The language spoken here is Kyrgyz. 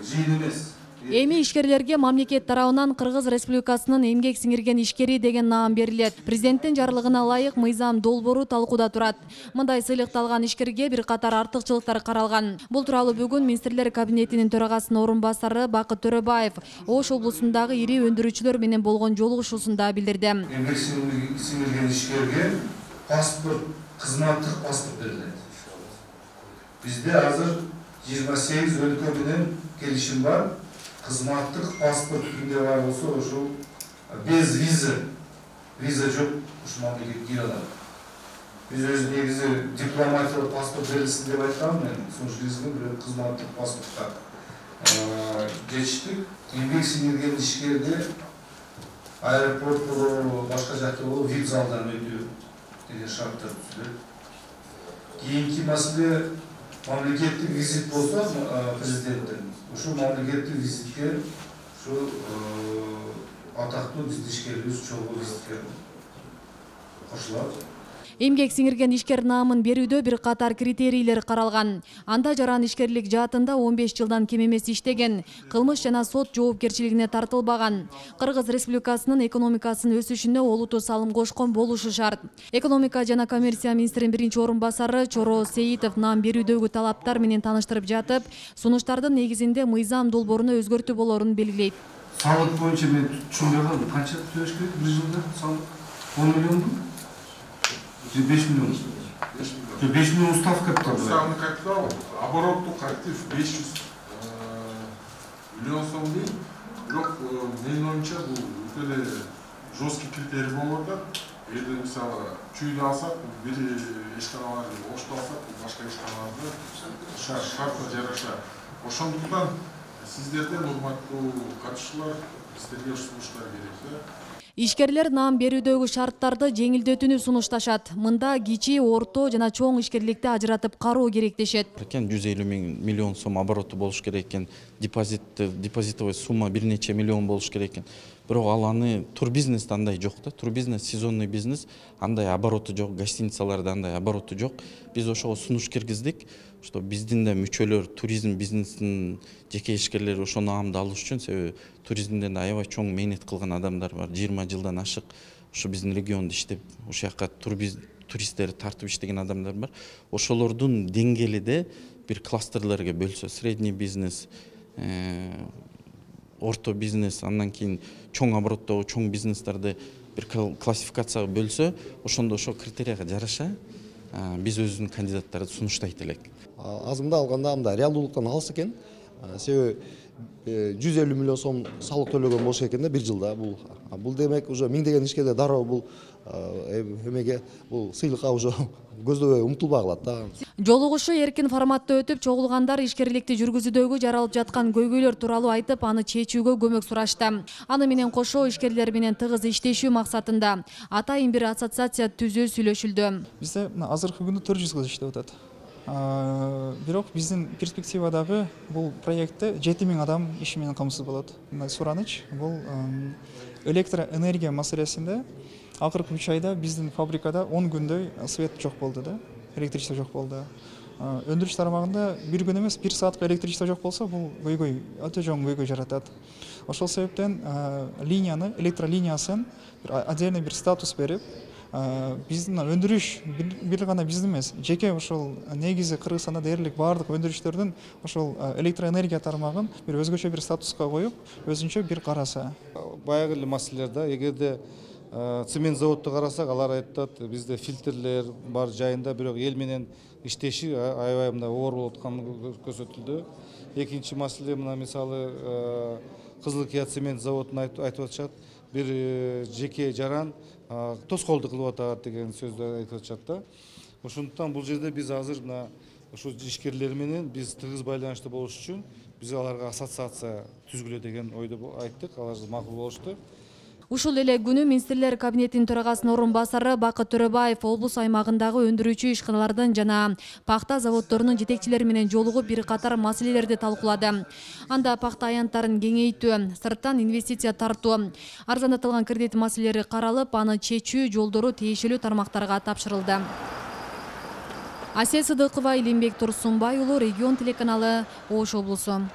жиын эмес. Эми ишкерлерге мамлекет тарабынан Кыргыз Республикасынын эмгек сиңирген ишкери деген наам берилет. Президенттин жарлыгына ылайык мыйзам долбоору талкууда турат. Мындай сыйлыкталган ишкерге бир катар артыкчылыктар каралган. Бул тууралуу бүгүн Министрлер кабинетинин төрагасынын орун басары Бакыт Төрөбаев Ош облусундагы ири өндүрүүчүлөр менен болгон жолугушуусунда билдирди. Эмгек сиңирген ишкерге паспорт, кызматтык паспорт берилет. Бизде азыр 28 өлкө менен келишим бар. Кызматтык паспорт кимде бар болсо, ошол без виза жок, ушу мамлекетке кире алат. Биз өзү негизи дипломатиялык паспорт берилсин деп айткам, мен ошол кезде бир кызматтык паспортко жетиштик. Эмгек сиңирген ишкерде аэропорт болобу, башка жакта болобу вип залдан өтүү деген шарттар түзүлөт. Кийинки маселе мамлекеттик визит болсо президенттин, ушул мамлекеттик визитке ушу атактуу биздин ишкерибиз чогуу визитке кошулат. Эмгек сиңирген ишкер наамын берүүдө бир катар критерийлер каралган. Анда жаран ишкерлик жаатында 15 жылдан кем эмес иштеген, кылмыш жана сот жоопкерчилигине тартылбаган, Кыргыз Республикасынын экономикасынын өсүшүнө олуттуу салым кошкон болушу шарт. Экономика жана коммерция министринин биринчи орун басары Чоро Сейитов наам берүүдөгү талаптар менен тааныштырып жатып, сунуштардын негизинде мыйзам долбооруна өзгөртүү болорун белгилейт. Салык боюнча мен түшүнбөй калдым, канча төлөш керек бир жылда салык? 10 миллионду? 5 миллион. 5 миллион устав капитал. Уставный капитал, обороттук актив 500 миллион сом дейт. Бирок менин оюмча бул өтө эле жесткий критерий болуп атат. Эгер мисалы чүйдү алсак, бир ишканаларды Ошто алсак, башка ишканаларды шартына жараша. Ошондуктан сиздерден урматтуу катышуулар, сиздерге сунуштар керек. Ишкерлер наам берүүдөгү шарттарды жеңилдетүүнү сунушташат. Мында кичи, орто жана чоң ишкерликти ажыратып кароо керек дешет. 150 миллион сом обороту болуш керек экен, депозитовый сумма бир нече миллион болуш керек экен. Бирок ал аны турбизнесте андай жок да. Турбизнес сезонный бизнес, андай обороту жок, гостиницаларда андай обороту жок. Биз ошого сунуш киргиздик, что биздин да мүчөлөр туризм бизнесинин жеке ишкерлери ошо наамды алыш үчүн, себеби туризмден аябай чоң мээнет кылган адамдар бар. 20 жылдан ашык ушу биздин региондо иштеп, ошол жака туристтерди тартып иштеген адамдар бар. Ошолордун деңгээлиде бир кластерлерге бөлсө, средний бизнес, орто бизнес, андан кийин чоң обороттогу чоң бизнестерди бир классификацияга бөлсө, ошондо ошол критерияга жараша биз өзүбүздүн кандидаттарды сунуштайт элек. Азымда алганда мында реалдуулуктан алыс экен. Себеби 150 миллион сом салык төлөгөн болуш экен да бир жылда. Бул демек уже миңдеген ишкерлер дароо бул эмеге, бул сыйлыкка уже көздөбөй умтулбай калат да. Жолугушуу эркин форматта өтүп, чогулгандар ишкерликти жүргүзүүдөгү жаралып жаткан көйгөйлөр тууралуу айтып, аны чечүүгө көмөк сурашты. Аны менен кошо ишкерлер менен тыгыз иштешүү максатында атайын бир ассоциация түзүү сүйлөшүлдү. Бизде азыркы күндө 400 кыз иштеп атат. Бирок биздин перспективадагы бул проектте 7000 адам иш менен камсыз болот. Мындай сураныч, бул электроэнергия маселесинде акыркы 3 айда биздин фабрикада 10 күндөй свет жок болду да, электричество жок болду. Өндүрүш тармагында бир күн эмес, 1 саатка электричество жок болсо, бул көйгөй, өтө чоң көйгөй жаратат. Ошол себептен линияны, электролиниясын отдельный бир статус берип, биздин өндүрүш бир гана биздин эмес, жеке ошол негизи Кыргызстанда дээрлик баардык өндүрүштөрдүн ошол электроэнергия тармагын бир өзгөчө бир статуска коюп, өзүнчө бир караса. Баягы эле маселелерде, эгерде цемент заводду карасак, алар айтат, бизде фильтрлер бар жайында, бирок эл менен иштеши аябай мындай оор болуп атканы көрсөтүлдү. Экинчи маселе, мына мисалы Кызылкия цемент заводун айтып атышат, бир жеке жаран тоскоолдук кылып атат деген сөздү айтып атышат да. Ошондуктан бул жерде биз азыр мына ошо ишкерлер менен биз тыгыз байланышта болуш үчүн биз аларга ассоциация түзгүлө деген ойдо айттык, алар макул болушту. Ушул эле күнү Министрлер кабинетинин төрагасынын орун басары Бакыт Төрөбаев облус аймагындагы өндүрүүчү ишканалардын жана пахта заводдорунун жетекчилери менен жолугуп бир катар маселелерди талкуулады. Анда пахта аянттарын кеңейтүү, сырттан инвестиция тартуу, арзандатылган кредит маселелери каралып, аны чечүү жолдору тиешелүү тармактарга тапшырылды. Асия Сыдыкова, Илимбек Турсунбай уулу, Регион телеканалы, Ош облусу.